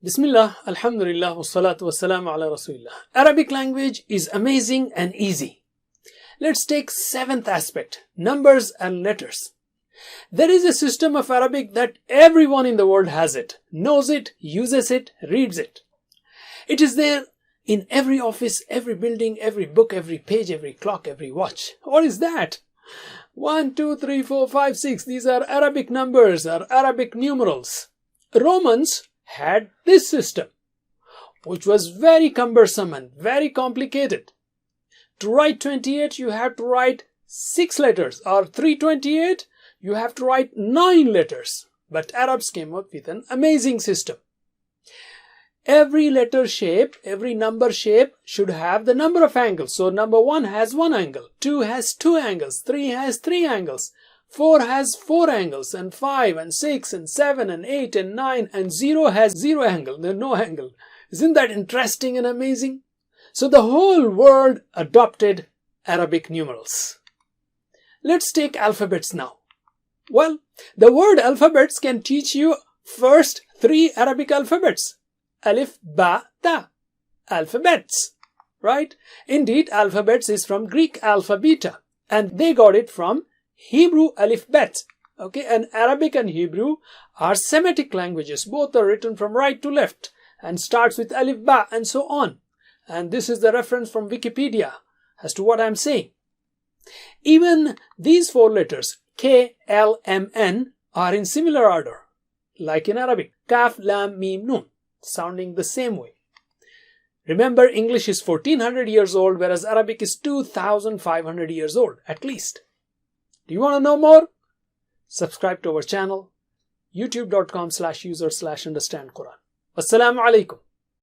Bismillah, Alhamdulillah, wassalatu wassalamu ala Rasulillah. Arabic language is amazing and easy. Let's take seventh aspect, numbers and letters. There is a system of Arabic that everyone in the world has it, knows it, uses it, reads it. It is there in every office, every building, every book, every page, every clock, every watch. What is that? 1, 2, 3, 4, 5, 6. These are Arabic numbers or Arabic numerals. Romans had this system, which was very cumbersome and very complicated. To write 28, you have to write 6 letters, or 328, you have to write 9 letters. But Arabs came up with an amazing system. Every letter shape, every number shape should have the number of angles. So number 1 has 1 angle, 2 has 2 angles, 3 has 3 angles, 4 has 4 angles, and 5 and 6 and 7 and 8 and 9, and 0 has 0 angle, there's no angle. Isn't that interesting and amazing? So the whole world adopted Arabic numerals. Let's take alphabets now. Well, the word alphabets can teach you first 3 Arabic alphabets. Alif, Ba, Ta. Alphabets. Right? Indeed, alphabets is from Greek alpha, beta. And they got it from Hebrew alif, bet. Okay, and Arabic and Hebrew are Semitic languages. Both are written from right to left and starts with alif, ba, and so on. And this is the reference from Wikipedia as to what I'm saying. Even these 4 letters, K, L, M, N, are in similar order, like in Arabic. Kaf, Lam, Mim, Nun, sounding the same way. Remember, English is 1400 years old, whereas Arabic is 2500 years old, at least. Do you want to know more? Subscribe to our channel, youtube.com/user/understandquran. Wassalamu alaikum.